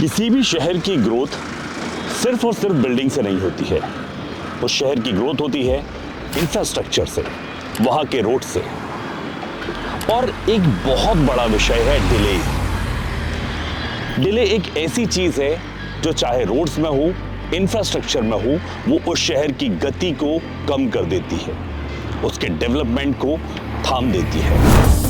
किसी भी शहर की ग्रोथ सिर्फ और सिर्फ बिल्डिंग से नहीं होती है। उस शहर की ग्रोथ होती है इंफ्रास्ट्रक्चर से, वहां के रोड से। और एक बहुत बड़ा विषय है डिले। डिले एक ऐसी चीज है जो चाहे रोड्स में हो, इंफ्रास्ट्रक्चर में हो, वो उस शहर की गति को कम कर देती है, उसके डेवलपमेंट को थाम देती है।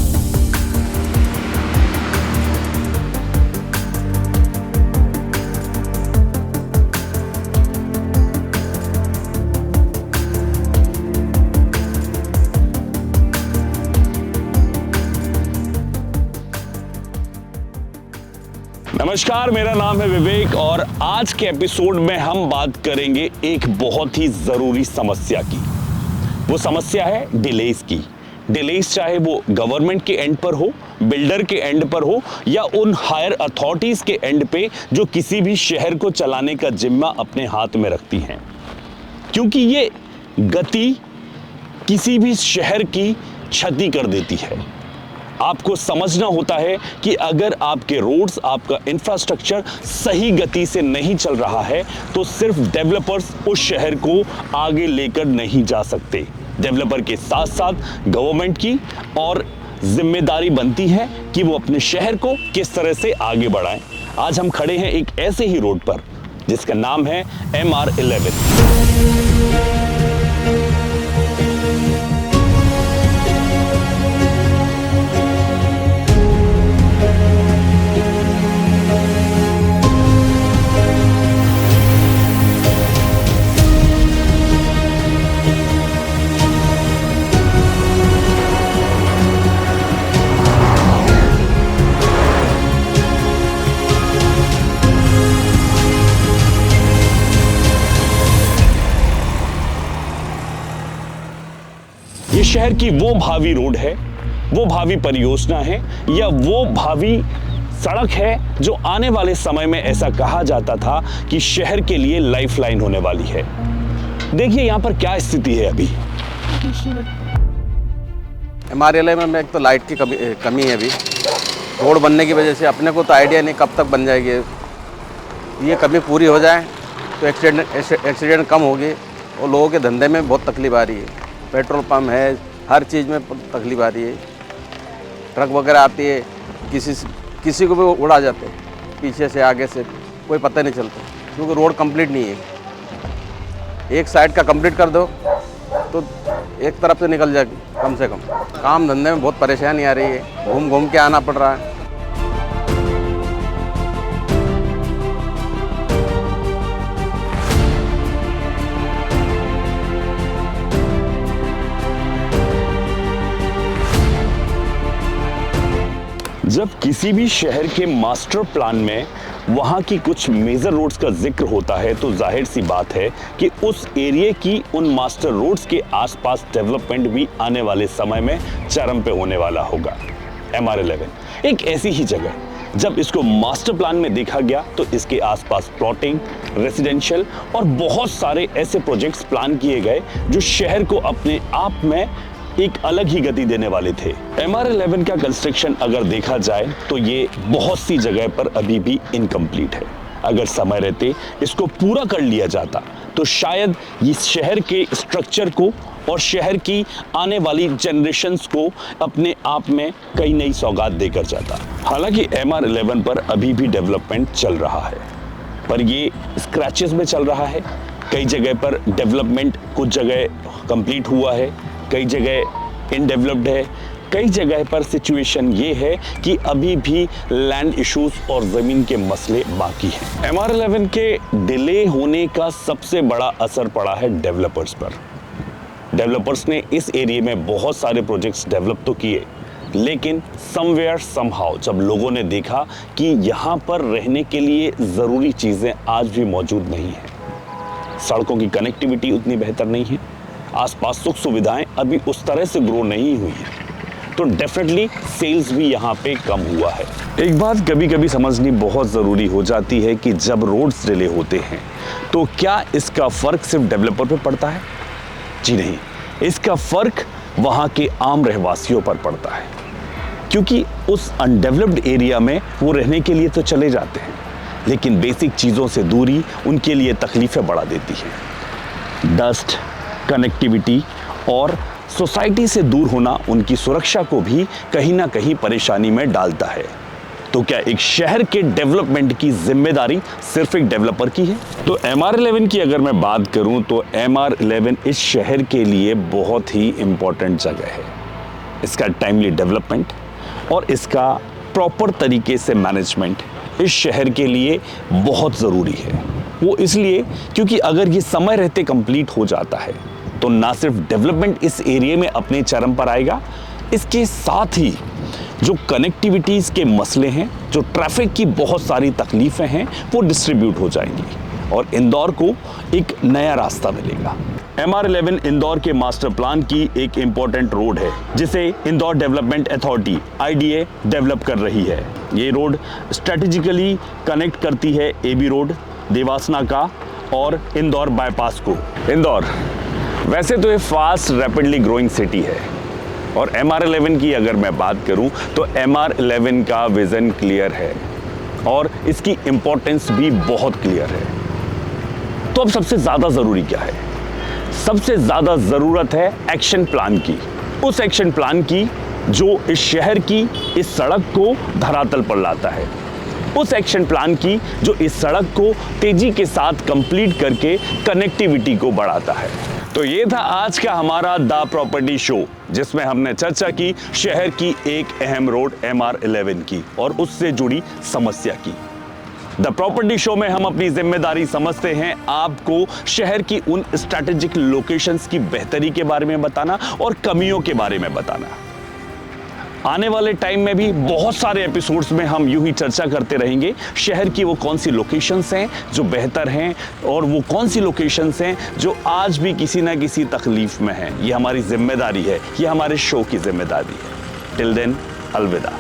नमस्कार, मेरा नाम है विवेक और आज के एपिसोड में हम बात करेंगे एक बहुत ही जरूरी समस्या की। वो समस्या है डिलेज की। डिलेज चाहे वो गवर्नमेंट के एंड पर हो, बिल्डर के एंड पर हो, या उन हायर अथॉरिटीज के एंड पे जो किसी भी शहर को चलाने का जिम्मा अपने हाथ में रखती हैं। क्योंकि ये गति किसी भी शहर की क्षति कर देती है। आपको समझना होता है कि अगर आपके रोड्स, आपका इंफ्रास्ट्रक्चर सही गति से नहीं चल रहा है तो सिर्फ डेवलपर्स उस शहर को आगे लेकर नहीं जा सकते। डेवलपर के साथ साथ गवर्नमेंट की और जिम्मेदारी बनती है कि वो अपने शहर को किस तरह से आगे बढ़ाएं। आज हम खड़े हैं एक ऐसे ही रोड पर जिसका नाम है MR11। ये शहर की वो भावी रोड है, वो भावी परियोजना है, या वो भावी सड़क है जो आने वाले समय में ऐसा कहा जाता था कि शहर के लिए लाइफलाइन होने वाली है। देखिए यहाँ पर क्या स्थिति है अभी। MR11 में एक तो लाइट की कमी है। अभी रोड बनने की वजह से अपने को तो आइडिया नहीं कब तक बन जाएगी। ये कमी पूरी हो जाए तो एक्सीडेंट कम होगी और लोगों के धंधे में बहुत तकलीफ आ रही है। पेट्रोल पंप है, हर चीज़ में तकलीफ आ रही है। ट्रक वगैरह आती है, किसी को भी उड़ा जाते हैं, पीछे से आगे से कोई पता नहीं चलता, क्योंकि रोड कंप्लीट नहीं है। एक साइड का कंप्लीट कर दो तो एक तरफ से निकल जाएगी कम से कम। काम धंधे में बहुत परेशानी आ रही है, घूम घूम के आना पड़ रहा है। जब किसी भी शहर के मास्टर प्लान में वहां की कुछ मेजर रोड्स का जिक्र होता है तो जाहिर सी बात है कि उस एरिया की उन मास्टर रोड्स के आसपास डेवलपमेंट भी आने वाले समय में चरम पे होने वाला होगा। MR11 एक ऐसी ही जगह, जब इसको मास्टर प्लान में देखा गया तो इसके आसपास प्लॉटिंग, रेजिडेंशियल और बहुत सारे ऐसे प्रोजेक्ट्स प्लान किए गए जो शहर को अपने आप में एक अलग ही गति देने वाले थे। MR11 का कंस्ट्रक्शन अगर देखा जाए तो ये बहुत सी जगह पर अभी भी इनकम्प्लीट है। अगर समय रहते इसको पूरा कर लिया जाता तो शायद इस शहर के स्ट्रक्चर को और शहर की आने वाली जनरेशन्स को अपने आप में कई नई सौगात देकर जाता। हालांकि MR11 पर अभी भी डेवलपमेंट चल रहा है, पर ये स्क्रैचेस में चल रहा है। कई जगह पर डेवलपमेंट कुछ जगह कंप्लीट हुआ है, कई जगह इनडेवलप्ड है, कई जगह पर सिचुएशन ये है कि अभी भी लैंड इश्यूज और ज़मीन के मसले बाकी हैं। MR11 के डिले होने का सबसे बड़ा असर पड़ा है डेवलपर्स पर। डेवलपर्स ने इस एरिया में बहुत सारे प्रोजेक्ट्स डेवलप तो किए, लेकिन समवेयर समहाउ जब लोगों ने देखा कि यहाँ पर रहने के लिए ज़रूरी चीज़ें आज भी मौजूद नहीं हैं, सड़कों की कनेक्टिविटी उतनी बेहतर नहीं है, आसपास सुख सुविधाएं अभी उस तरह से ग्रो नहीं हुई है, तो डेफिनेटली सेल्स भी यहाँ पे कम हुआ है। एक बात कभी कभी समझनी बहुत ज़रूरी हो जाती है कि जब रोड्स डिले होते हैं तो क्या इसका फ़र्क सिर्फ डेवलपर पे पड़ता है? जी नहीं, इसका फ़र्क वहाँ के आम रहवासियों पर पड़ता है, क्योंकि उस अनडेवलप्ड एरिया में वो रहने के लिए तो चले जाते हैं, लेकिन बेसिक चीज़ों से दूरी उनके लिए तकलीफ़ें बढ़ा देती है। डस्ट, कनेक्टिविटी और सोसाइटी से दूर होना उनकी सुरक्षा को भी कहीं ना कहीं परेशानी में डालता है। तो क्या एक शहर के डेवलपमेंट की जिम्मेदारी सिर्फ एक डेवलपर की है? तो MR11 की अगर मैं बात करूं तो MR11 इस शहर के लिए बहुत ही इंपॉर्टेंट जगह है। इसका टाइमली डेवलपमेंट और इसका प्रॉपर तरीके से मैनेजमेंट इस शहर के लिए बहुत ज़रूरी है। वो इसलिए क्योंकि अगर ये समय रहते कंप्लीट हो जाता है तो ना सिर्फ डेवलपमेंट इस एरिया में अपने चरम पर आएगा, इसके साथ ही जो कनेक्टिविटीज़ के मसले हैं, जो ट्रैफिक की बहुत सारी तकलीफ़ें हैं, वो डिस्ट्रीब्यूट हो जाएंगी और इंदौर को एक नया रास्ता मिलेगा। MR11 इंदौर के मास्टर प्लान की एक इम्पॉर्टेंट रोड है जिसे Indore development authority IDA develop कर रही है। ये रोड स्ट्रेटेजिकली कनेक्ट करती है AB रोड, देवासना का और इंदौर बाईपास को। इंदौर वैसे तो ये फास्ट रैपिडली ग्रोइंग सिटी है और MR11 की अगर मैं बात करूं तो MR11 का विज़न क्लियर है और इसकी इम्पोर्टेंस भी बहुत क्लियर है। तो अब सबसे ज़्यादा ज़रूरी क्या है? सबसे ज़्यादा ज़रूरत है एक्शन प्लान की। उस एक्शन प्लान की जो इस शहर की इस सड़क को धरातल पर लाता है। उस एक्शन प्लान की जो इस सड़क को तेज़ी के साथ कंप्लीट करके कनेक्टिविटी को बढ़ाता है। तो ये था आज का हमारा द प्रॉपर्टी शो, जिसमें हमने चर्चा की शहर की एक अहम रोड MR11 की और उससे जुड़ी समस्या की। द प्रॉपर्टी शो में हम अपनी जिम्मेदारी समझते हैं आपको शहर की उन स्ट्रैटेजिक लोकेशंस की बेहतरी के बारे में बताना और कमियों के बारे में बताना। आने वाले टाइम में भी बहुत सारे एपिसोड्स में हम यूं ही चर्चा करते रहेंगे शहर की वो कौन सी लोकेशंस हैं जो बेहतर हैं और वो कौन सी लोकेशंस हैं जो आज भी किसी ना किसी तकलीफ में हैं। ये हमारी जिम्मेदारी है, ये हमारे शो की जिम्मेदारी है। टिल देन, अलविदा।